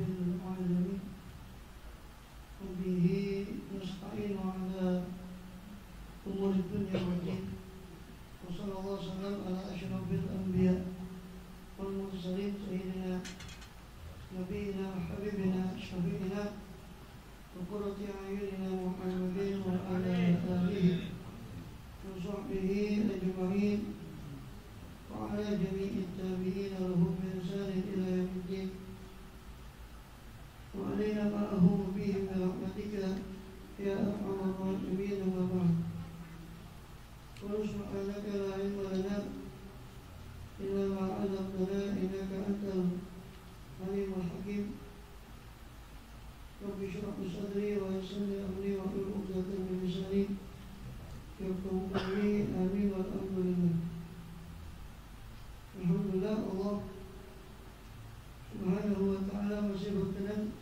العالمين وبه نستعين على أمور الدنيا والدين وصلى الله وسلم على أشرف الأنبياء والمرسلين سيدنا نبينا وحبيبنا شفيعنا وقرة أعيننا محمد وعلى آله وصحبه أجمعين وعلى جميع التابعين لهم بإحسان إلى يوم الدين وعلينا معهم بهم برحمتك يا أرحم الراحمين وبعد سبحانك لا علم لنا إلا ما علمتنا إنك أنت العليم الحكيم رب اشرح لي صدري ويسر لي أمري واحلل عقدة من لساني يفقهوا قولي آمين والحمد لله. Alhamdulillah Allah Subhanahu wa ta'ala masih berkenan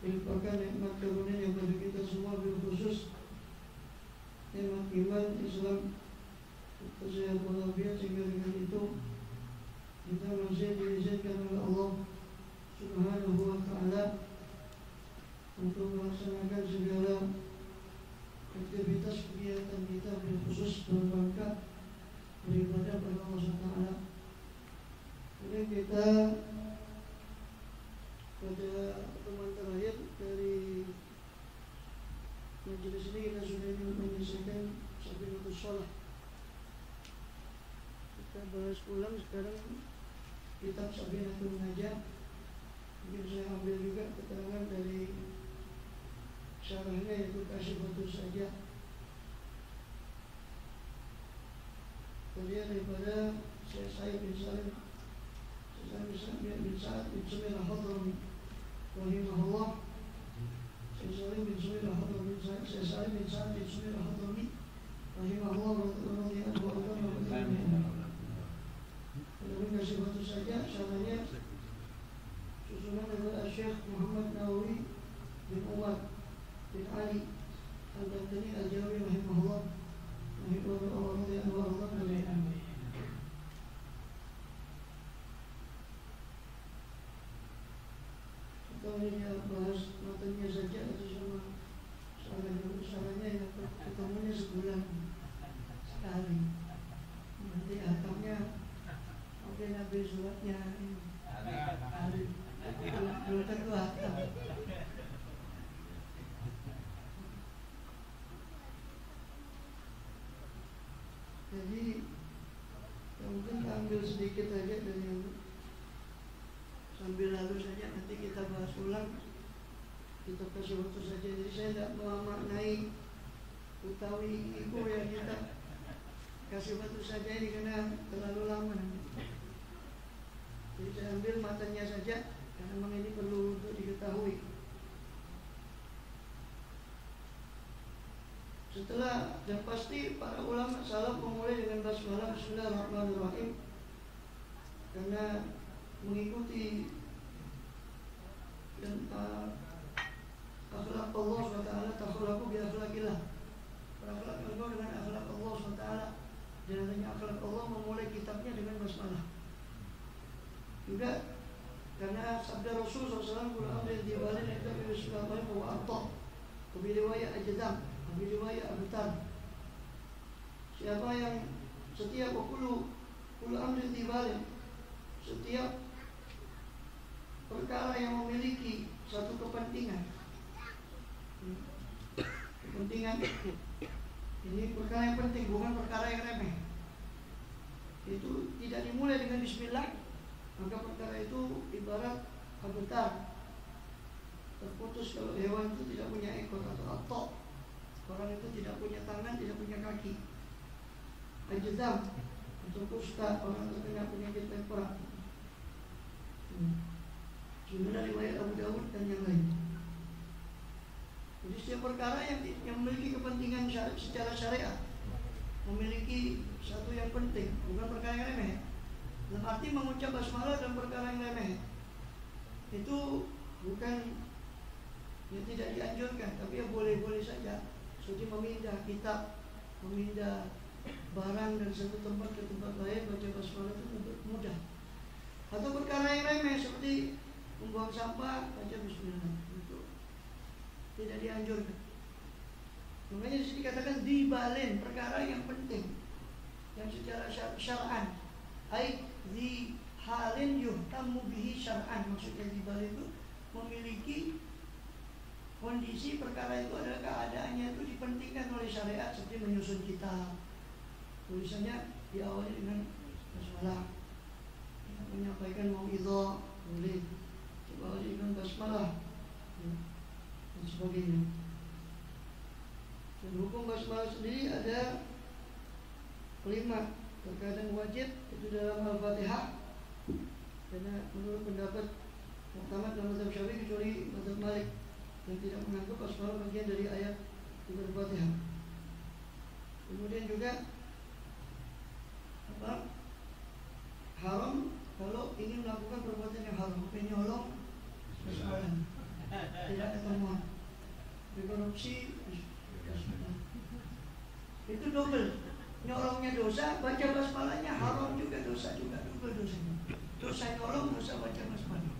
melimpahkan nikmat karunia kepada kita semua, bil khusus nikmat iman Islam kesehatan walafiat, sehingga dengan itu kita masih diizinkan oleh Allah Subhanahu wa ta'ala untuk melaksanakan segala aktivitas kegiatan kita, bil khusus dalam rangka beribadah kepada Allah SWT. Kemudian kita pada pertemuan terakhir dari majelis ini kita sudah menyelesaikan Safinatus Shalah. Kita bahas ulang sekarang kitab Safinatul Najah. Mungkin saya ambil juga keterangan dari syarahnya, yaitu Kashifatus Sajah. Kemudian daripada Syekh Said bin Salim bin Sa'ad bin Sumir al-Hadrami rahimahullah, Syekh Salim bin Sumir al-Hadrami, Syekh Salim bin Sa'ad bin Sumir al-Hadrami rahimahullah Kemudian Kashifatus Sajah, syarahnya susunan adalah Syekh Muhammad Nawawi bin Umar bin Ali al-Bantani al-Jawi rahimahullah. Atau ini bahas matanya saja atau sama salahnya yang ketemunya sebulan sekali. Nanti atapnya mungkin habis suratnya hari belum tentu atap. Jadi mungkin ambil sedikit saja dari yang sambil lalu saja, nanti kita bahas ulang, kita kasih waktu saja. Jadi saya tidak memaknai utawi itu yang kita kasih waktu saja ini karena terlalu lama nanti. Jadi saya ambil matanya saja karena memang ini perlu untuk diketahui. Setelah, dan pasti para ulama salaf memulai dengan basmalah Bismillahirrahmanirrahim karena mengikuti dan akhlak Allah SWT, takhlaqu bi akhlaqillah, berakhlak Allah dengan akhlak Allah SWT. Dan adanya akhlak Allah memulai kitabnya dengan basmalah. Juga karena sabda Rasul SAW, "Qul amri diwalin itu bismillahirrahmanirrahim wa atta." Kebi riwayat Ajdam, kebi riwayat Abutar. Siapa yang setiap kulu amri diwalin, setiap perkara yang memiliki satu kepentingan ini perkara yang penting, bukan perkara yang remeh, itu tidak dimulai dengan bismillah, maka perkara itu ibarat abutar, terputus. Kalau hewan itu tidak punya ekor atau atok, orang itu tidak punya tangan, tidak punya kaki. Ajdam untuk kusta, orang terkena penyakit lepra. Sebenarnya riwayat Abu Dawud dan yang lain. Jadi setiap perkara yang memiliki kepentingan secara syariat, memiliki satu yang penting, bukan perkara yang remeh. Dalam arti mengucap basmalah dalam perkara yang remeh itu bukan yang tidak dianjurkan, tapi ya boleh-boleh saja. Seperti memindah kitab, memindah barang dari satu tempat ke tempat lain, baca basmalah itu mudah. Atau perkara yang remeh seperti buang sampah baca bismillah, itu tidak dianjurkan. Makanya di sini dikatakan dibalin perkara yang penting, yang secara syar'an, ai di halin yuhtamu bihi syar'an. Maksudnya dibalin itu memiliki kondisi perkara itu adalah keadaannya itu dipentingkan oleh syariat, seperti menyusun kitab, tulisannya diawali dengan basmalah, menyampaikan mau'izah boleh diawali dengan basmalah, dan sebagainya. Dan hukum basmalah sendiri ada 5. Terkadang wajib itu dalam Al-Fatihah, karena menurut pendapat Muhammad dalam mazhab Syafi'i kecuali mazhab Malik yang tidak menganggap basmalah bagian dari ayat Al-Fatihah. Kemudian juga haram kalau ingin melakukan perbuatan yang haram, menyolong basmalah, tidak ada temuan. Korupsi itu double, nyolongnya dosa, baca basmalahnya haram juga dosa, juga double dosanya. Dosa nyolong, dosa baca basmalah.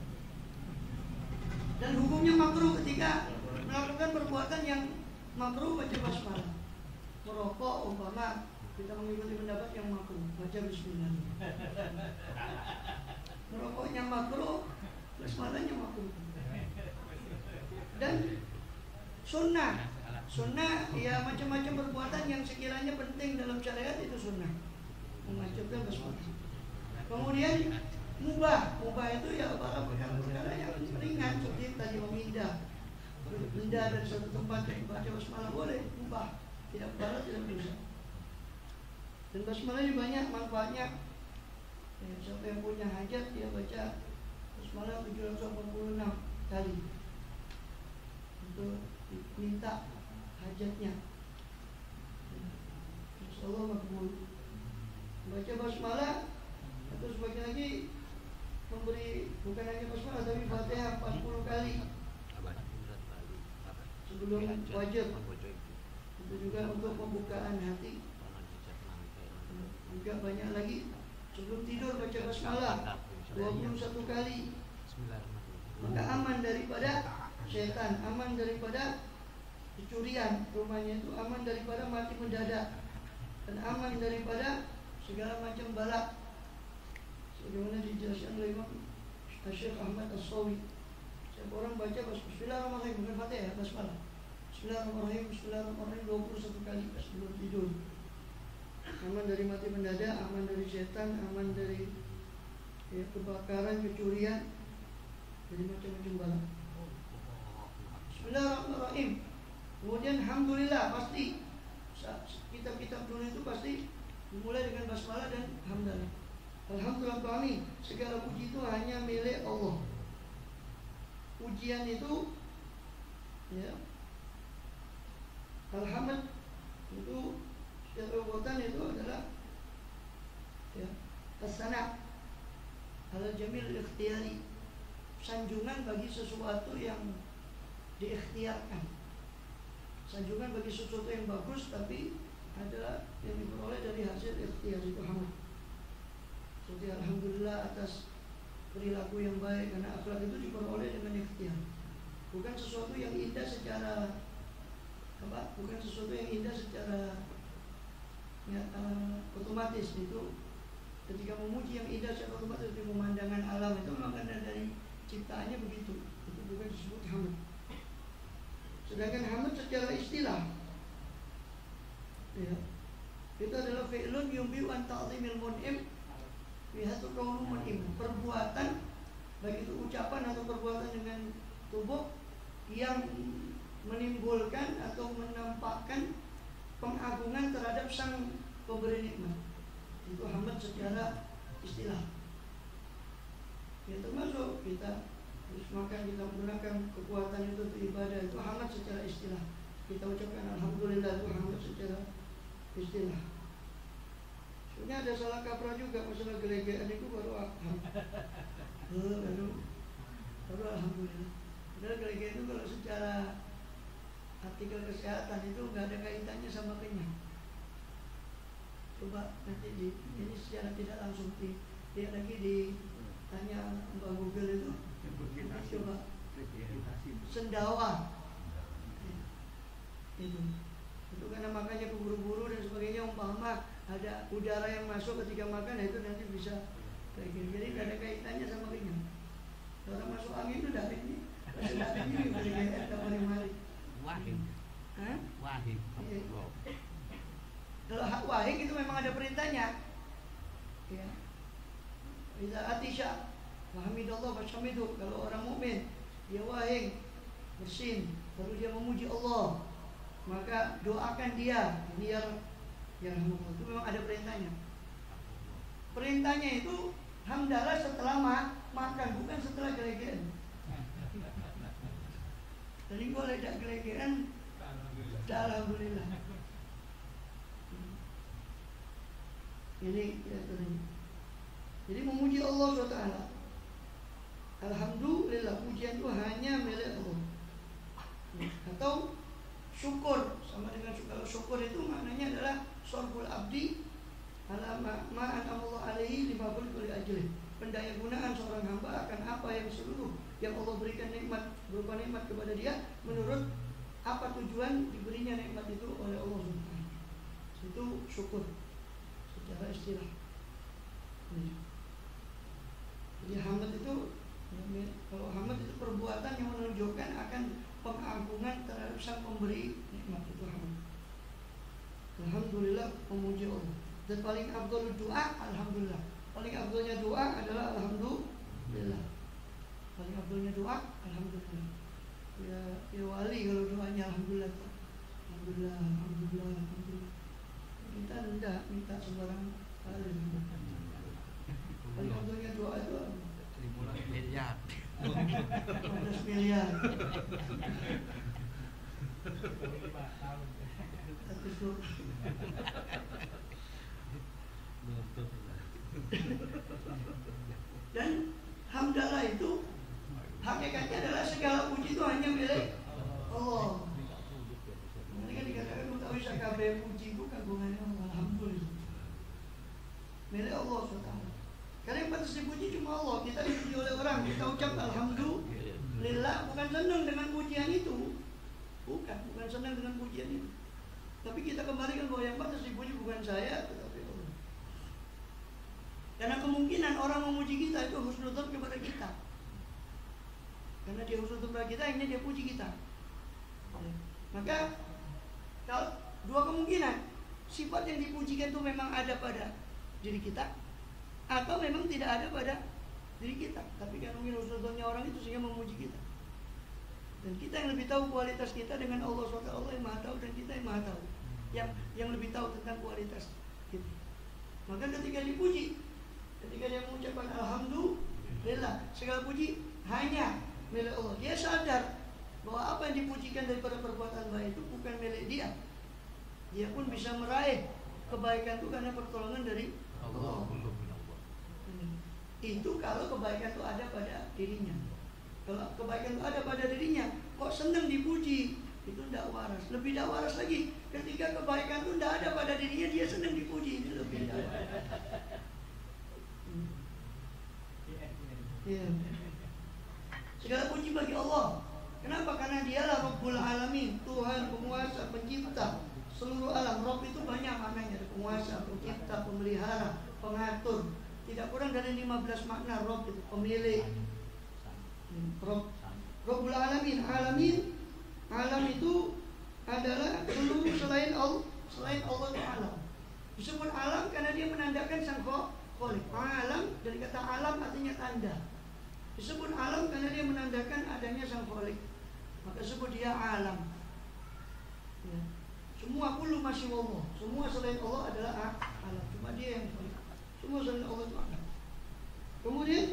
Dan hukumnya makruh ketika melakukan perbuatan yang makruh baca basmalah. Merokok umpama kita mengikuti pendapat yang makruh, baca bismillah. Merokoknya makruh, basmalahnya makruh. Dan sunnah ya macam-macam perbuatan yang sekiranya penting dalam syariat itu sunnah, mengajarkan basmalah. Kemudian mubah itu ya perkara yang ringan, seperti tadi memindah dari satu tempat yang baca basmalah boleh, mubah, tidak berat, tidak dosa. Dan basmalah ini banyak manfaatnya. Siapa yang punya hajat dia baca basmalah 786 kali untuk minta hajatnya. Insyaallah makbul. Baca basmalah atau sebagian lagi memberi bukan hanya basmalah tapi Fatihah 40 kali sebelum wajib. Itu juga untuk pembukaan hati. Juga banyak lagi sebelum tidur baca basmalah 21 kali. Maka aman daripada setan, aman daripada kecurian rumahnya itu, aman daripada mati mendadak, dan aman daripada segala macam bala. Sebagaimana dijelaskan oleh Imam Syekh Ahmad As-Sawi, setiap orang baca bismillahirrahmanirrahim, bukan Fatihah, basmalah, bismillahirrahmanirrahim, bismillahirrahmanirrahim 21 kali sebelum tidur. Aman dari mati mendadak, aman dari setan, aman dari kebakaran, kecurian, dari macam-macam bala. Bismillahirrahmanirrahim. Kemudian alhamdulillah, pasti kitab-kitab dulu itu pasti dimulai dengan basmalah dan hamdalah. Alhamdulillah kami, segala puji itu hanya milik Allah. Pujian itu ya, alhamd itu setiap perbuatan itu adalah ya, as-sana' ala jamil ikhtiyari, sanjungan bagi sesuatu yang diikhtiarkan, sanjungan bagi sesuatu yang bagus tapi adalah yang diperoleh dari hasil ikhtiar, itu hamd. Seperti alhamdulillah atas perilaku yang baik, karena akhlak itu diperoleh dengan ikhtiar, bukan sesuatu yang indah secara bukan sesuatu yang indah secara otomatis. Itu ketika memuji yang indah secara otomatis seperti pemandangan alam, itu memang karena dari ciptaannya begitu, itu bukan disebut hamd. Sedangkan hamd secara istilah ya, itu adalah fi'lun yumbi an ta'zimil mun'im bihatu kaunu mun'im, perbuatan baik itu ucapan atau perbuatan dengan tubuh yang menimbulkan atau menampakkan pengagungan terhadap sang pemberi nikmat. Itu hamd secara istilah. Ya, termasuk kita habis makan, kita menggunakan kekuatan itu untuk ibadah, itu hamd secara istilah. Kita ucapkan alhamdulillah, itu hamd secara istilah. Sebenarnya ada salah kaprah juga masalah gelegean itu baru baru alhamdulillah. Padahal gelegean itu kalau secara artikel kesehatan itu nggak ada kaitannya sama kenyang. Coba nanti ini secara tidak langsung lihat lagi, ditanya Mbak Google itu Coba sendawa. Itu karena makannya keburu-buru dan sebagainya, umpama ada udara yang masuk ketika makan, itu nanti bisa kayak gini. Jadi tidak ada kaitannya sama kenyang. Orang masuk angin itu dari ini, dari ini kayak mari-mari. Wahid. Hah? Wahid. Kalau hak wahid itu memang ada perintahnya. Ya. Iza atisha Wahamidallah fasyamidu. Kalau orang mukmin dia wahing, bersin, baru dia memuji Allah, maka doakan dia biar yarhamukallah. Itu memang ada perintahnya. Perintahnya itu hamdalah setelah makan, bukan setelah gelegean. Jadi boleh tak gelegean, alhamdulillah. Ini ya, jadi memuji Allah SWT. Alhamdulillah, pujian itu hanya milik Allah. Atau syukur, sama dengan syukur. Kalau syukur itu maknanya adalah sorbul abdi ala ma'anamullah alaihi lima kulli ajlih. Pendaya gunaan seorang hamba akan apa yang seluruh yang Allah berikan nikmat, berupa nikmat kepada dia, menurut apa tujuan diberinya nikmat itu oleh Allah SWT. Itu syukur secara istilah. Jadi hamd itu, kalau hamd itu perbuatan yang menunjukkan akan pengagungan terhadap sang pemberi nikmat, itu hamd. Alhamdulillah, memuji Allah. Dan paling afdal doa, alhamdulillah. Paling afdalnya doa adalah alhamdulillah. Paling afdalnya doa, alhamdulillah. Ya wali kalau doanya alhamdulillah. Alhamdulillah, alhamdulillah, alhamdulillah. Kita tidak minta sembarang kali. Paling afdalnya doa itu 15 miliar. 15 miliar. Dan hamdalah itu hakikatnya adalah segala puji itu hanya milik Allah. Ini kan dikatakan mutawi sakabeh puji itu kagungannya Allah. Alhamdulillah, milik Allah SWT. Karena yang pantas dipuji cuma Allah. Kita dipuji oleh orang, kita ucap alhamdulillah, bukan senang dengan pujian itu. Bukan senang dengan pujian itu. Tapi kita kembalikan bahwa yang pantas dipuji bukan saya, tetapi Allah. Karena kemungkinan orang memuji kita itu husnudzon kepada kita. Karena dia husnudzon kepada kita, akhirnya dia puji kita. Maka kalau dua kemungkinan, sifat yang dipujikan itu memang ada pada diri kita, atau memang tidak ada pada diri kita. Tapi kan mungkin husnudzonnya orang itu sehingga memuji kita. Dan kita yang lebih tahu kualitas kita dengan Allah SWT. Allah yang maha tahu dan kita yang maha tahu, yang lebih tahu tentang kualitas kita. Maka ketika dipuji, ketika dia mengucapkan alhamdulillah, segala puji hanya milik Allah. Dia sadar bahwa apa yang dipujikan daripada perbuatan baik itu bukan milik dia. Dia pun bisa meraih kebaikan itu karena pertolongan dari Allah. Itu kalau kebaikan itu ada pada dirinya. Kalau kebaikan itu ada pada dirinya, kok senang dipuji, itu tidak waras. Lebih tidak waras lagi ketika kebaikan itu tidak ada pada dirinya, dia senang dipuji, itu lebih tidak waras. Segala puji bagi Allah. Kenapa? Karena dialah Rabbul Alamin, Tuhan, penguasa, pencipta seluruh alam. Rabb itu banyak maknanya, penguasa, pencipta, pemelihara, pengatur. Tidak kurang dari 15 makna Rabb itu, pemilik. Rabbul Alamin. Alam itu adalah seluruh selain Allah itu alam. Disebut alam karena dia menandakan sang Khalik. Alam dari kata alam artinya tanda. Disebut alam karena dia menandakan adanya sang Khalik. Maka sebut dia alam. Ya. Semua kullu masih Allah. Semua selain Allah adalah alam. Cuma dia yang Khalik. Semua selain Allah itu alam. Kemudian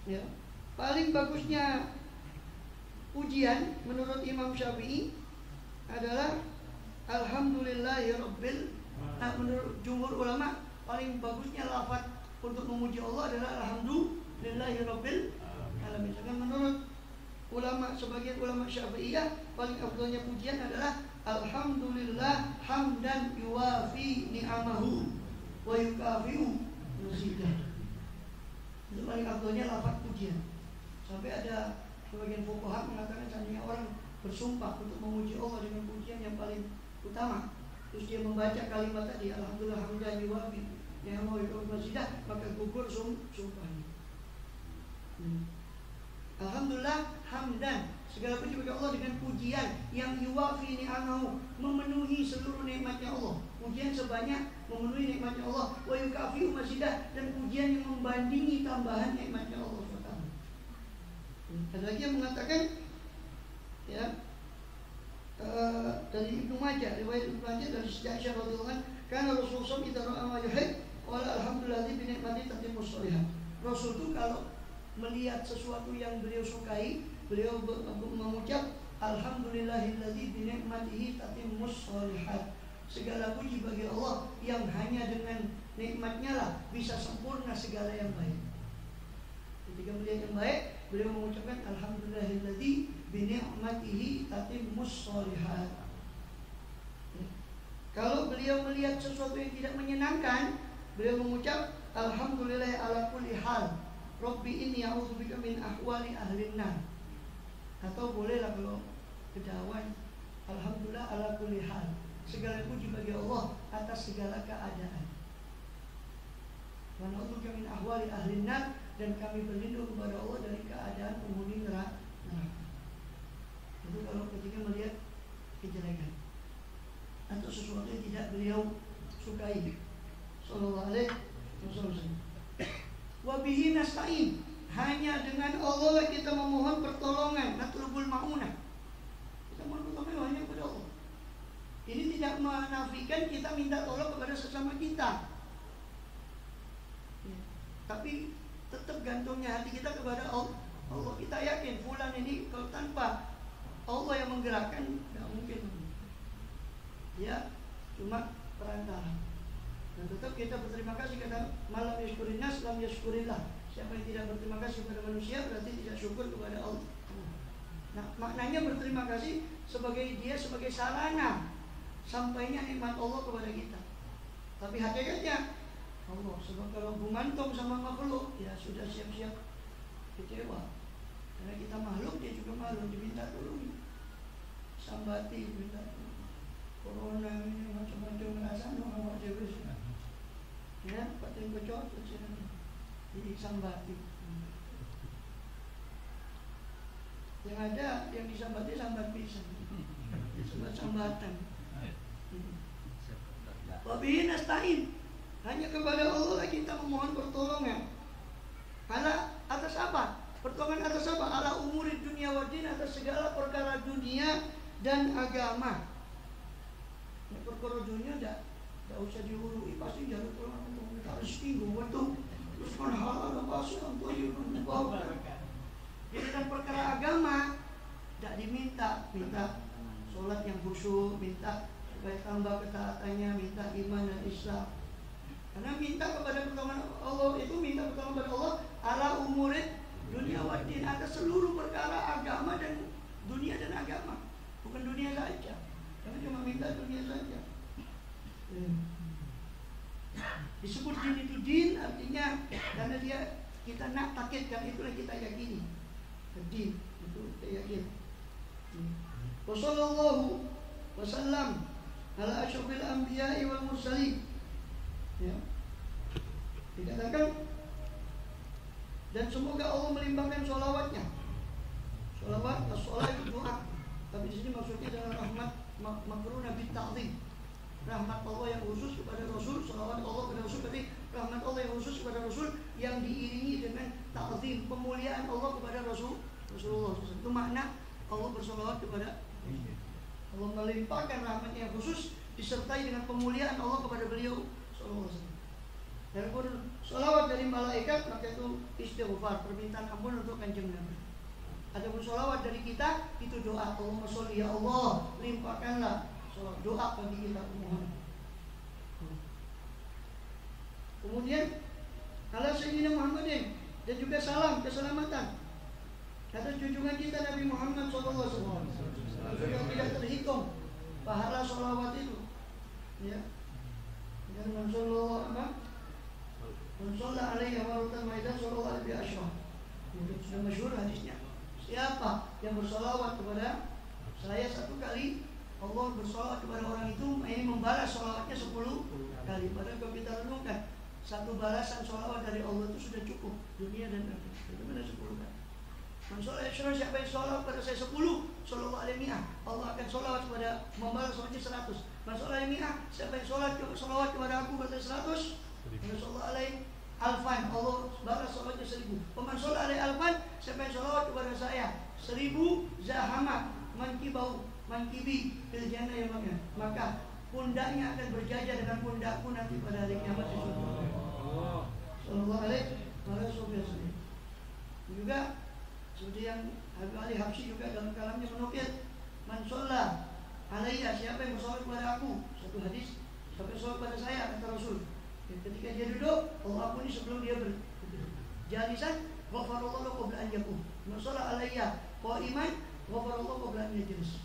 ya, paling bagusnya pujian menurut Imam Syafi'i adalah alhamdulillahirabbil. Menurut jumhur ulama paling bagusnya lafaz untuk memuji Allah adalah alhamdulillahirabbil alamin. Sedangkan menurut sebagian ulama Syafi'iyah paling afdalnya pujian adalah alhamdulillah hamdan yuwafi ni'amahu wa yukafi'u mazidah. Itu paling afdal contohnya lafaz pujian. Sampai ada sebagian fuqaha mengatakan seandainya orang bersumpah untuk memuji Allah dengan pujian yang paling utama, terus dia membaca kalimat tadi, alhamdulillah hamdan yuwafi ni'amahu mazidah, maka gugur sumpahnya. Alhamdulillah hamdan, segala puji bagi Allah dengan pujian yang yuwafi ni'amahu, memenuhi seluruh nikmatnya Allah. Pujian sebanyak memenuhi nikmatnya Allah, wa yukafi'u mazidah, dan pujian yang membandingi tambahan nikmatnya Allah SWT. Ada lagi yang mengatakan ya, dari Ibnu Majah, riwayat Ibnu Majah dari Aisyah radhiyallahu anha, karena Rasulullah idza ra'a ma yuhib qala alhamdulillah bi ni'mati tatimmu shalihat. Rasul itu kalau melihat sesuatu yang beliau sukai, beliau mengucap alhamdulillahilladzi bi ni'matihi tatimmu shalihat. Segala puji bagi Allah yang hanya dengan nikmatnya lah bisa sempurna segala yang baik. Ketika melihat yang baik, beliau mengucapkan alhamdulillahilladzi bi ni'matihi tatimmus shalihat. Kalau beliau melihat sesuatu yang tidak menyenangkan, beliau mengucap alhamdulillah ala kulli hal. Rabbi inni a'udzubika min ahwali ahlin nar. Atau bolehlah kalau kedawan alhamdulillah ala kulli hal. Segala puji bagi Allah atas segala keadaan. Wa na'udzubika min ahwali ahlin nar, dan kami berlindung kepada Allah dari keadaan penghuni neraka. Itu kalau ketika melihat kejelekan atau sesuatu yang tidak beliau sukai. Sallallahu alaihi wasallam. Wa bihi nasta'in, hanya dengan Allah kita memohon pertolongan, natlubul maunah. Kita mohon pertolongan hanya kepada Allah. Ini tidak menafikan kita minta tolong kepada sesama kita. Ya. Tapi tetap gantungnya hati kita kepada Allah. Kita yakin fulan ini kalau tanpa Allah yang menggerakkan tidak mungkin. Ya, cuma perantara. Dan tetap kita berterima kasih karena malam yashkurin nas lam yashkurillah. Siapa yang tidak berterima kasih kepada manusia berarti tidak syukur kepada Allah. Nah, maknanya berterima kasih sebagai dia sebagai sarana sampainya nikmat Allah kepada kita. Tapi hakikatnya Allah, sebab kalau gumantung sama makhluk, ya sudah siap-siap kecewa. Karena kita makhluk, dia juga makhluk, diminta tolong, sambati, minta tolong. Corona ini macam-macam rasanya orang jebus. Ya, paten kocok jadi sambati. Yang ada yang disambati sambat pisang, sambatan. Wabihi nasta'in, hanya kepada Allah kita memohon pertolongan. Atas apa? Pertolongan atas apa? Ala umuri dunia wa din, atas segala perkara dunia dan agama. Ya, perkara dunia tidak usah diurui, pasti jalur pertolongan untuk kita rezeki, betul. Terus kan halal dan pasal untuk dibawa. Jadi dan perkara agama tidak minta sholat yang khusyuk, minta supaya tambah ketaatannya, minta iman dan Islam. Karena minta kepada pertolongan Allah itu minta pertolongan kepada Allah ala umurid dunia wa din, atas seluruh perkara agama dan dunia dan agama, bukan dunia saja. Jangan cuma minta dunia saja. Disebut din itu din artinya karena dia kita nak takitkan, itulah kita yakini. Din itu kita yakin. Wassallallahu wasallam ala asyrafil anbiya'i wal mursalin. Ya. Dikatakan dan semoga Allah melimpahkan sholawatnya. Sholawat, as-sholat itu doa. Tapi di sini maksudnya adalah rahmat makrunah bit ta'zim. Rahmat Allah yang khusus kepada Rasul, sholawat Allah kepada Rasul, berarti rahmat Allah yang khusus kepada Rasul yang diiringi dengan ta'zim, pemuliaan Allah kepada Rasulullah. Itu makna Allah bersolawat kepada Allah, melimpahkan rahmatnya yang khusus disertai dengan pemuliaan Allah kepada beliau sallallahu alaihi wasallam. Dan pun sholawat dari malaikat maka itu istighfar, permintaan ampun untuk kanjeng Nabi. Adapun sholawat dari kita itu doa, Allahumma sholli ya Allah, limpahkanlah sholawat, doa bagi kita mohon. Kemudian ala Sayyidina Muhammadin, dan juga salam keselamatan atas junjungan kita Nabi Muhammad SAW. Sudah tidak terhitung pahala sholawat itu. Ya. Dan Rasulullah alaihi wa sallam maidan sallallahu alaihi wasallam. Sudah masyhur hadisnya. Siapa yang bersolawat kepada saya 1 kali, Allah bersolawat kepada orang itu, ini membalas solawatnya 10 kali. Padahal kalau kita renungkan, 1 balasan solawat dari Allah itu sudah cukup dunia dan akhirat. Bagaimana 10 kali? Siapa yang solawat pada saya 10, sallallahu alaihi mi'ah, Allah akan solawat kepada membalas solawatnya 100. Masalah mi'ah, siapa yang solawat kepada aku pada 100, sallallahu alaihi alfan, Allah balas solawatnya 1000. Paman solawat alaihi alfan, siapa yang solawat kepada saya 1000, zahamat mankibi fil jannah yawmnya, maka pundaknya akan berjajar dengan pundakku nanti pada hari kiamat di surga. Sallallahu alaihi wasallam. Juga seperti yang Habib Ali Habsyi juga dalam kalamnya menukil, man sholla alayya, siapa yang bersolat kepada aku, satu hadis, siapa yang sholat kepada saya, kata Rasul, ketika dia duduk, Allah ampuni sebelum dia berduduk. Jalisan, ghafarallahu lahu qabla an yaqum. Man sholla alayya qa'iman, ghafarallahu qabla an yajlis.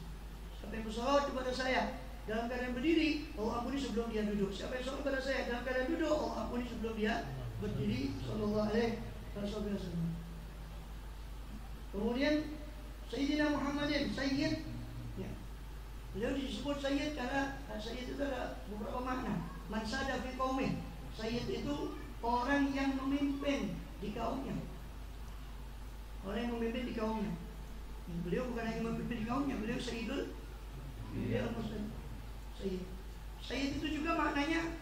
Siapa yang bersolat kepada saya dalam keadaan berdiri, Allah ampuni sebelum dia duduk. Siapa yang sholat kepada saya dalam keadaan duduk, Allah ampuni sebelum dia berdiri. Sallallahu alaihi wasallam. Kemudian Sayyidina Muhammadin, Sayyid, ya. Beliau disebut Sayyid karena Sayyid itu ada beberapa makna. Man sada fi qaumih, Sayyid itu orang yang memimpin di kaumnya. Orang yang memimpin di kaumnya. Beliau bukan hanya memimpin di kaumnya, beliau Sayyidul, beliau Muslim. Sayyid. Sayyid itu juga maknanya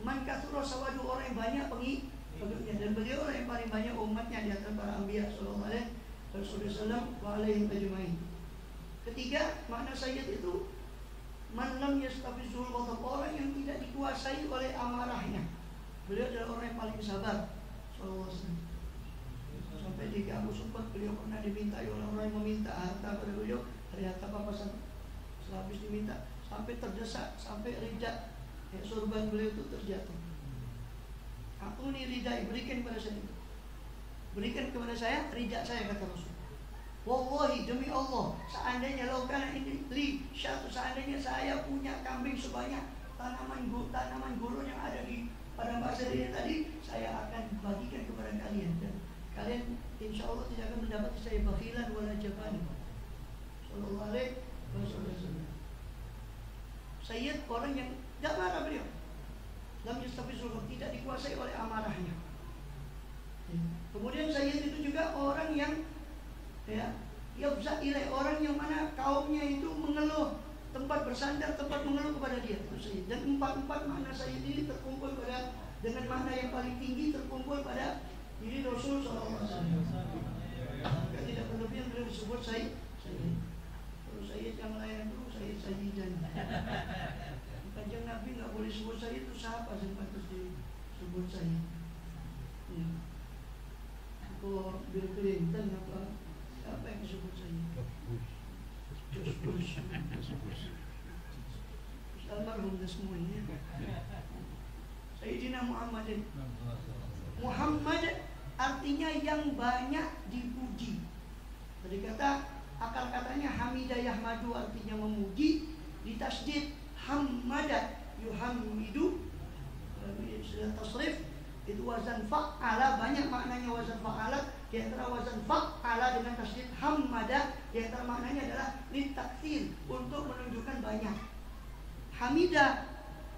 man katsura sawadu, orang yang banyak pengikutnya, dan beliau orang yang paling banyak umatnya di antara para anbiya sallallahu alaihi wasallam wa alaihim ajmain. Ketiga, makna sayyid itu man lam yastafizul ghadab, orang yang tidak dikuasai oleh amarahnya. Beliau adalah orang yang paling sabar sallallahu alaihi wasallam. Sampai di Abu Sufyan beliau pernah diminta oleh orang yang meminta harta pada beliau, dari harta papasan. Setelah habis diminta, sampai terdesak, sampai rijak, sorban beliau itu terjatuh. Aku ini ridai, berikan kepada saya. Berikan kepada saya rijak saya, kata Rasul. Wallahi, demi Allah, seandainya laukana ini li syatu, seandainya saya punya kambing sebanyak tanaman gurun yang ada di padang pasir ini tadi, saya akan bagikan kepada kalian, dan kalian insya Allah tidak akan mendapat saya bakhilan wala jaban. Sallallahu alaihi wasallam. Sayyid, orang yang tidak marah beliau, lam yastafizul, tidak dikuasai oleh amarahnya. Kemudian Sayyid itu juga orang yang yafza ilaih, orang yang mana kaumnya itu mengeluh, tempat bersandar, tempat mengeluh kepada dia, itu Sayyid. Dan empat makna Sayyid ini terkumpul pada, dengan makna yang paling tinggi terkumpul pada diri Rasul sallallahu alaihi wasallam. Tidak berlebihan beliau disebut Sayyid. Kalau Sayyid yang lain itu Sayyid Sayyidan. Kanjeng Nabi nggak boleh sebut Sayyid, itu siapa yang patut disebut Sayyid? Atau Bill Clinton, apa siapa yang disebut Sayyid? George Bush. Almarhum semuanya. Sayyidina Muhammadin. Muhammad artinya yang banyak dipuji. Jadi kata akal katanya hamidah yahmadu, artinya memuji, ditasdid hamada yuhamidu, tasrif itu wazan fa'ala, banyak maknanya wazan fa'ala. Di antara wazan fa'ala dengan tasdid hamada, di antara maknanya adalah litaktsir, untuk menunjukkan banyak. Hamidah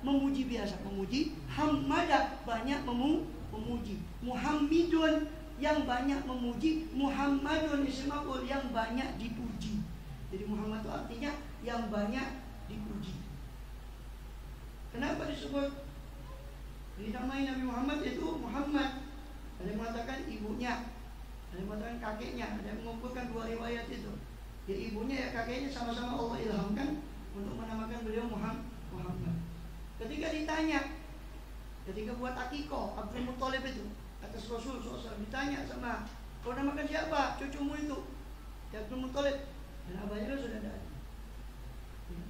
memuji, biasa memuji, hamada banyak memuji. Muhammadun yang banyak memuji, Muhammadun ismul yang banyak dipuji. Jadi Muhammad itu artinya yang banyak dipuji. Kenapa disebut dinamai Nabi Muhammad itu Muhammad? Ada yang mengatakan ibunya, ada yang mengatakan kakeknya, ada yang mengumpulkan dua riwayat itu. Ya ibunya ya kakeknya sama-sama Allah ilhamkan untuk menamakan beliau Muhammad. Ketika ditanya, ketika buat akikoh Abdul Muthalib itu atas Rasul SAW, ditanya sama, kau namakan siapa cucumu itu? Ya Abdul Muthalib. Dan abahnya sudah ada.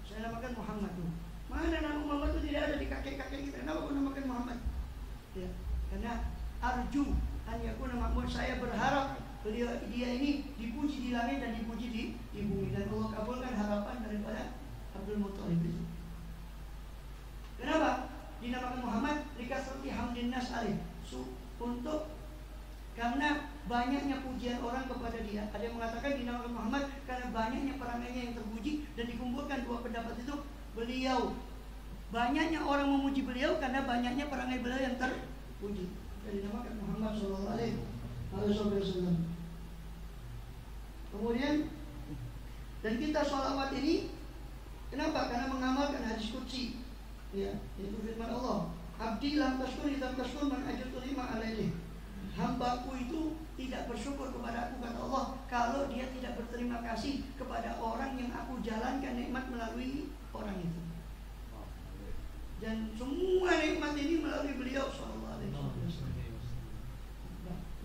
Saya namakan Muhammad tuh. Mana nama Muhammad itu tidak ada di kakek-kakek kita. Kenapa kau namakan Muhammad? Ya, karena arju hanya aku nama Muhammad, saya berharap dia ini dipuji di langit dan dipuji di bumi, dan Allah kabulkan harapan daripada Abdul Muthalib itu. Kenapa dinamakan Muhammad? Likasrati hamdin nas alaih, untuk karena banyaknya pujian orang kepada dia. Ada yang mengatakan dinamakan Muhammad karena banyaknya perangainya yang terpuji, dan dikumpulkan dua pendapat itu. Beliau, banyaknya orang memuji beliau karena banyaknya perangai beliau yang terpuji. Jadi dinamakan Muhammad sallallahu alaihi wasallam. Kemudian, dan kita sholawat ini kenapa? Karena mengamalkan hadis qudsi, ya, itu firman Allah, abdi lam tashkur idam tashkur man ajurtu lima alaih. Hambaku itu tidak bersyukur kepada aku, kata Allah, kalau dia tidak berterima kasih kepada orang yang aku jalankan nikmat melalui orang itu. Dan semua nikmat ini melalui beliau sallallahu alaihi wasallam.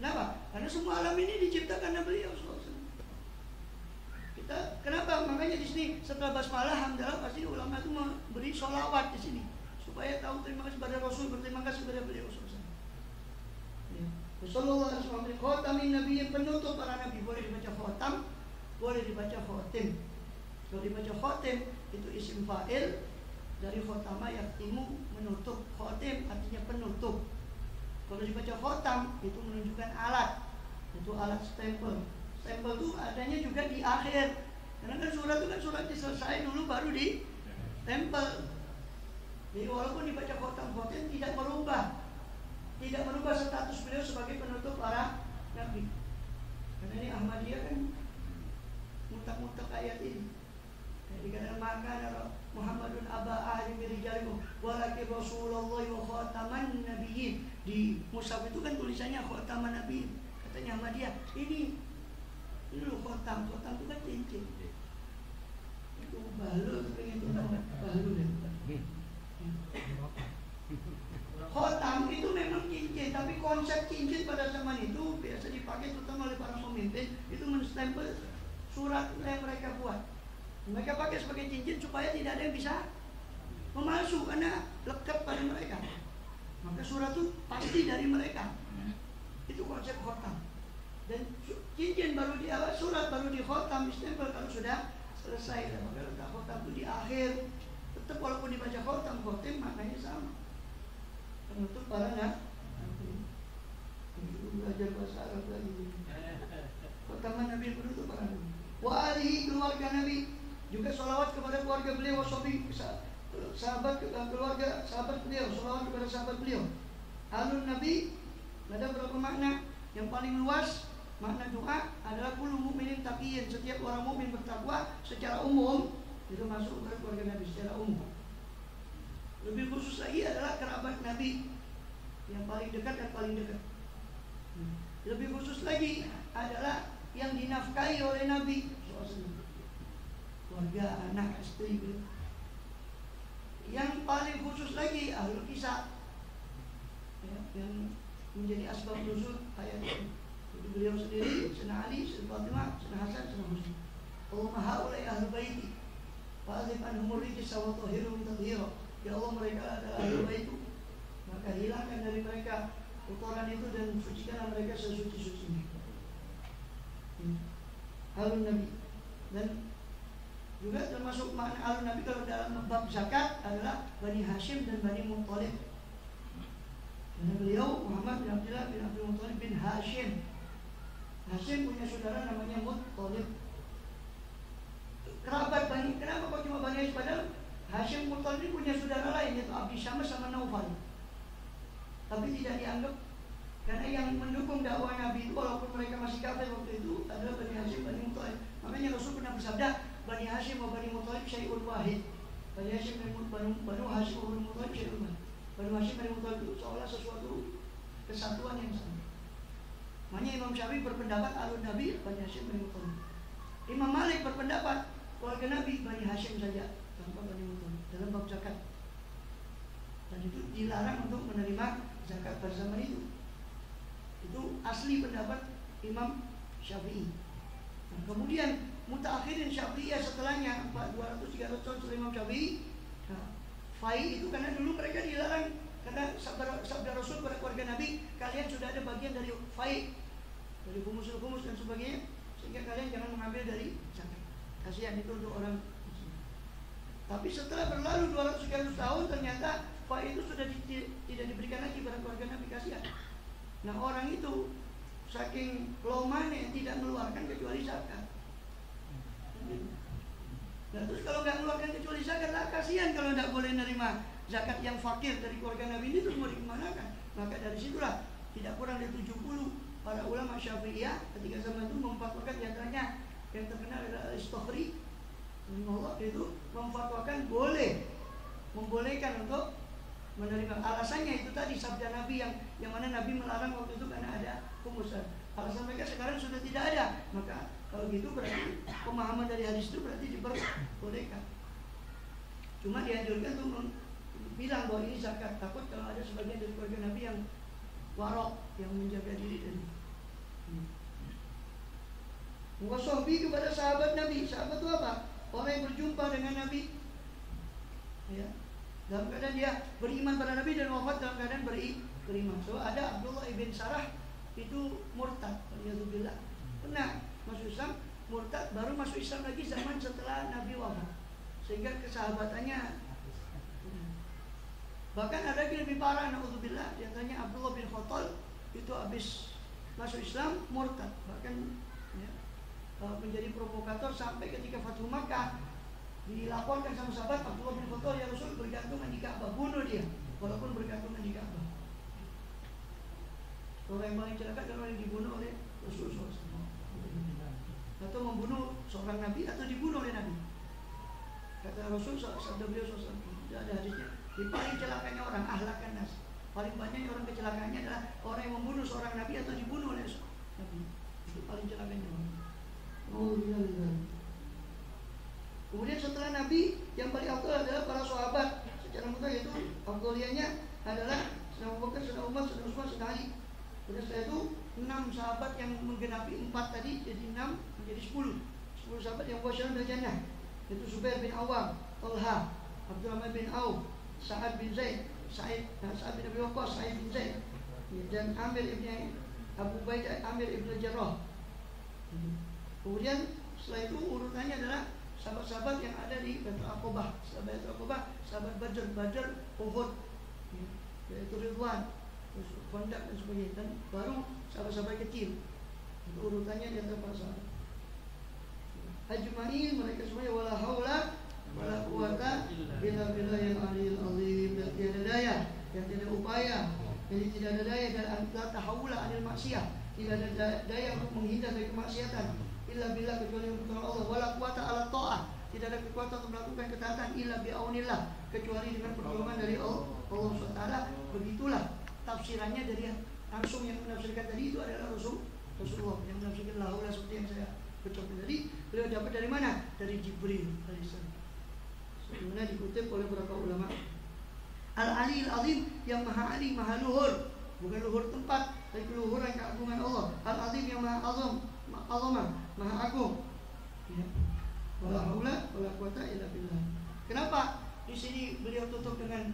Kenapa? Karena semua alam ini diciptakan oleh beliau sallallahu alaihi wasallam. Kenapa? Makanya di sini setelah basmalah, hamdalah, pasti ulama itu memberi sholawat di sini supaya tahu terima kasih kepada Rasul, berterima kasih kepada beliau sallallahu alaihi wasallam. Sallallahu alaihi wasallam. Khatamin nabiyyin, penutup para nabi. Boleh dibaca khatam, boleh dibaca khatim. Kalau dibaca khatim itu isim fa'il dari khatama yaktimu, menutup. Khatim artinya penutup. Kalau dibaca khatam itu menunjukkan alat. Itu alat stempel. Stempel itu adanya juga di akhir. Karena kan surat itu kan surat selesai dulu baru di stempel. Jadi walaupun dibaca khatam tidak merubah status beliau sebagai penutup para nabi. Karena ini Ahmadiyah kan mutak-mutak ayat ini. Dikatakan maka Muhammadun aba ahli rijalikum walakin Rasulullah wa khataman nabiyyin. Di mushaf itu kan tulisannya khataman nabiyyin. Katanya Ahmadiyah, ini loh khatam itu kan cincin. Itu bahlul, pengen itu bahlul ya. Khotam itu memang cincin, tapi konsep cincin pada zaman itu biasa dipakai terutama oleh para pemimpin, itu menstempel surat yang mereka buat. Mereka pakai sebagai cincin supaya tidak ada yang bisa memalsu karena lekat pada mereka. Maka surat itu pasti dari mereka. Itu konsep khotam. Dan cincin baru di awal, surat baru di khotam, stempel kalau sudah selesai. Maka letak khotam itu di akhir. Tetap walaupun dibaca khotam, maknanya sama. Penutup para nabi. Belajar bahasa Arab lagi. Khotaman nabi, penutup para nabi. Wa alihi, keluarga nabi. Juga sholawat kepada keluarga beliau, wasobi, sahabat beliau, sholawat kepada sahabat beliau. Alun nabi, ada berapa makna? Yang paling luas makna doa adalah kullu mu'minin taqiyyin, setiap orang mukmin bertakwa secara umum. Itu masuk ke keluarga nabi secara umum. Lebih khusus lagi adalah kerabat nabi yang paling dekat dan paling dekat. Lebih khusus lagi adalah yang dinafkahi oleh nabi, keluarga, anak, istri. Yang paling khusus lagi ahlul kisah, ya, yang menjadi asbab nuzul ayat ini. Jadi beliau sendiri, Sayyidina Ali, Sayyidina Fatimah, Sayyidina Hasan, Sayyidina Husain. Allahumma haulai ahlul baiti fa'adhib anhum rijsa wa tahhirhum tathira. Ya Allah, mereka adalah ahlul bait, maka hilangkan dari mereka kotoran itu dan sucikanlah mereka sesuci-sucinya. Ahlun Nabi. Dan juga termasuk makna alun nabi kalau dalam bab zakat adalah Bani Hashim dan Bani Muttalib. Karena beliau Muhammad bin Abdullah bin Abdul Muttalib bin Hashim. Hashim punya saudara namanya Muttalib. Kerabat Bani, kenapa kok cuma Bani Hashim? Padahal Hashim Muttalib ini punya saudara lain, yaitu Abdi Syams sama Naufal. Tapi tidak dianggap, karena yang mendukung dakwah Nabi itu walaupun mereka masih kafir waktu itu adalah Bani Hashim, Bani Muttalib. Makanya Rasul pernah bersabda, Bani Hashim wa Bani Muttalib syai'un wahid. Bani Hashim dan Bani Hashim wa Bani Muttalib syai'un wahid. Bani Hashim dan Bani Muttalib itu seolah sesuatu kesatuan yang sama. Makanya Imam Syafi'i berpendapat alun Nabi Bani Hashim Bani Muttalib. Imam Malik berpendapat keluarga Nabi Bani Hashim saja tanpa Bani Muttalib dalam bab zakat. Dan itu dilarang untuk menerima zakat pada zaman itu. Itu asli pendapat Imam Syafi'i. Nah, kemudian mutaakhirin Syafi'iyah setelahnya 200-300 tahun setelah Imam Syafi'i. Nah, fai itu karena dulu mereka dilarang, karena sabda Rasul pada keluarga Nabi, kalian sudah ada bagian dari fai, dari humus dan sebagainya, sehingga kalian jangan mengambil dari zakat. Kasihan itu untuk orang. Tapi setelah berlalu 200-300 tahun ternyata fai itu sudah tidak diberikan lagi pada keluarga Nabi, kasihan. Nah, orang itu saking lomanya tidak mengeluarkan kecuali zakat. Nah terus kalau nggak mengeluarkan kecuali zakat, lah kasihan kalau nggak boleh menerima zakat yang fakir dari keluarga Nabi ini, terus mau dikemanakan? Maka dari situlah tidak kurang dari 70 para ulama Syafi'iyah ketika zaman itu memfatwakan, di antaranya yang terkenal adalah Al-Istakhri, Allah itu memfatwakan membolehkan untuk menerima. Alasannya itu tadi sabda Nabi yang mana Nabi melarang waktu itu karena ada khumusan. Alasan mereka sekarang sudah tidak ada. Maka kalau gitu berarti pemahaman dari hadis itu berarti diperbolehkan. Cuma dianjurkan untuk bilang bahwa ini zakat. Takut kalau ada sebagian dari keluarga Nabi yang warok, yang menjaga diri dari wasohbi kepada sahabat Nabi. Sahabat itu apa? Orang yang berjumpa dengan Nabi, ya, dalam keadaan dia beriman pada Nabi dan wafat dalam keadaan beriman. So ada Abdullah ibn Sarah itu murtad, alhamdulillah, pernah masuk Islam, murtad, baru masuk Islam lagi zaman setelah Nabi wafat, sehingga kesahabatannya. Bahkan ada lagi lebih parah, naudzubillah, diantaranya Abdullah bin Khattal itu habis masuk Islam murtad, bahkan ya, menjadi provokator sampai ketika Fathu Makkah dilaporkan sama sahabat Abdullah bin Khattal, ya Rasul, bergantungan di Ka'bah, bunuh dia walaupun bergantungan di Ka'bah. Orang yang paling celaka adalah orang yang dibunuh oleh Rasulullah SAW, atau membunuh seorang nabi atau dibunuh oleh nabi. Kata Rasul, sabda beliau SAW, tidak ada hadisnya, di paling celakanya orang ahlakan nas, paling banyak orang kecelakaannya adalah orang yang membunuh seorang nabi atau dibunuh oleh nabi. Itu paling celakanya orang. Kemudian setelah Nabi yang paling afdal adalah para sahabat secara mutlak, yaitu afdaliyahnya adalah Sayyidina Abu Bakar, Sayyidina Umar, Sayyidina Utsman, Sayyidina Ali. Kemudian setelah itu 6 sahabat yang menggenapi 4 tadi jadi 6 menjadi 10 sahabat yang wasyarun bil jannah, yaitu Zubair bin Awam, Talha, Abdurrahman bin Auf, Sa'ad bin Zaid, Sa'id bin Abi Waqqas, Sa'id bin Zaid, dan Amir ibn Abu Ubaidah, Amir ibn Jarrah. Kemudian setelah itu urutannya adalah sahabat-sahabat yang ada di Baitul Aqabah, sahabat Badr, Uhud, yaitu Ridwan, Khandaq dan sebagainya, dan baru sahabat-sahabat kecil. Itu urutannya di antara para sahabat. Ajma'in, mereka semuanya wala haula wala quwata illa billahil aliyil azim. Dan tiada daya, dan tiada upaya, jadi tidak ada daya dan la tahawula anil maksiyah, tidak ada daya untuk menghindar dari kemaksiatan illa billah, kecuali dengan Allah. Wala quwata ala ta'ah, tidak ada kekuatan untuk melakukan ketaatan illa bi'aunillah, kecuali dengan pertolongan dari Allah SWT. Begitulah tafsirannya dari langsung yang menafsirkan tadi itu adalah Rasulullah yang menafsirkan la haula seperti yang saya ucapkan tadi. Beliau dapat dari mana? Dari Jibril alaihissalam. Sebenarnya dikutip oleh beberapa ulama. Al-Aliyil Azim, yang maha ali, maha luhur, bukan luhur tempat, tapi keluhuran keagungan Allah. Al-Azim, yang maha azamah, maha agung. Ya. Wala haula wala quwata illa billah. Kenapa di sini beliau tutup dengan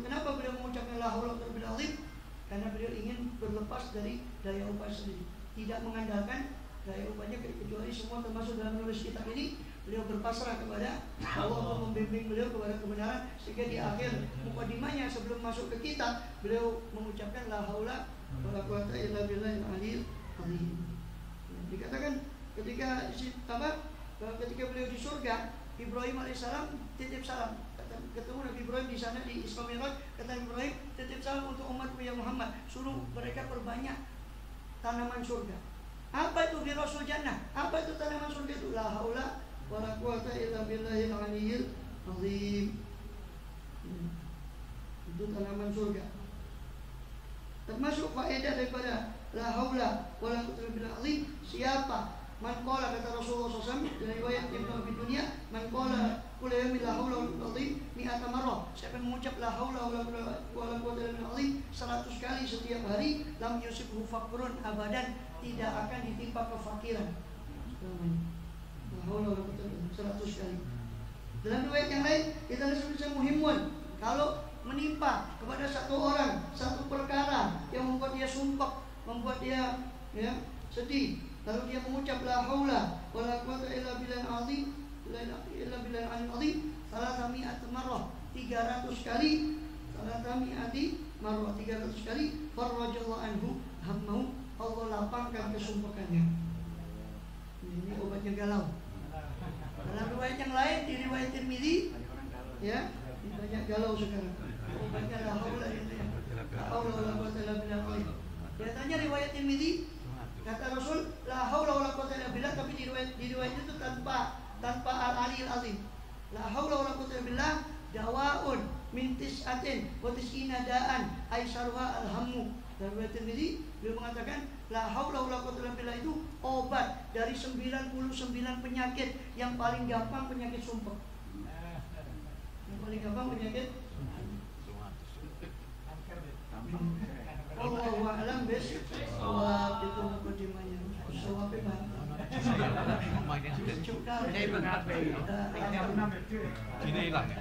kenapa beliau mengucapkan la haula wala quwata illa? Karena beliau ingin berlepas dari daya upaya sendiri, tidak mengandalkan daya upaya kecuali semua termasuk dalam menulis kitab ini. Beliau berpasrah kepada Allah untuk membimbing beliau kepada kebenaran, sehingga di akhir mukadimahnya sebelum masuk ke kitab beliau mengucapkan la haula wala quwata illa billahil aliyil azim. Dikatakan ketika beliau di surga, Ibrahim alaihissalam titip salam, ketemu Nabi Ibrahim di sana di Isra Mi'raj. Kata Ibrahim, titip salam untuk umatku ya Muhammad, suruh mereka perbanyak tanaman surga. Apa itu birasul jannah? Apa itu tanaman surga itu? La haula wala quwata illa billahil aliyil azim. Itu tanaman surga. Termasuk faedah daripada la haula wala quwata illa billahil azim. Siapa man qala, kata Rasulullah SAW dari riwayat Ibnu Abi Dunya, man qala kullu yawmin la haula wala quwata illa mi'ata marrah, siapa yang mengucap la haula wala quwata illa billahil azim 100 kali setiap hari, lam yusibhu faqrun abadan, tidak akan ditimpa kefakiran. La haula wala quwata illa 100 kali. Dalam riwayat yang lain kita disebut muhimmun, kalau menimpa kepada satu orang satu perkara yang membuat dia sumpah, membuat dia sedih, lalu dia mengucap la haula wala quwata illa billahil azim, illa billahil azim, salatami'at marrah, 300 kali, salatami'ati marrah, 300 kali, farrajallahu anhu hammahu, Allah lapang disumpahkannya. Ini obatnya galau. Dalam riwayat yang lain, di riwayat Tirmidzi, ya, banyak galau sekarang. Obatnya la haula wala quwwata illa billah. Katanya riwayat Tirmidzi, kata Rasul, la haula wala quwwata illa billah, tapi di riwayat itu tanpa al-aliyil azim. La haula wala quwwata illa billah dawaun min tis'atin wa tis'ina da'an aisaruha alhammu. Dan riwayat Tirmidzi beliau mengatakan la haula wala quwwata illa billah itu obat dari 99 penyakit. Yang paling gampang penyakit sumpah. Yang paling gampang penyakit Allahu a'lam bis-shawab. Itu mukadimahnya. Shawab itu Ini hilang ya?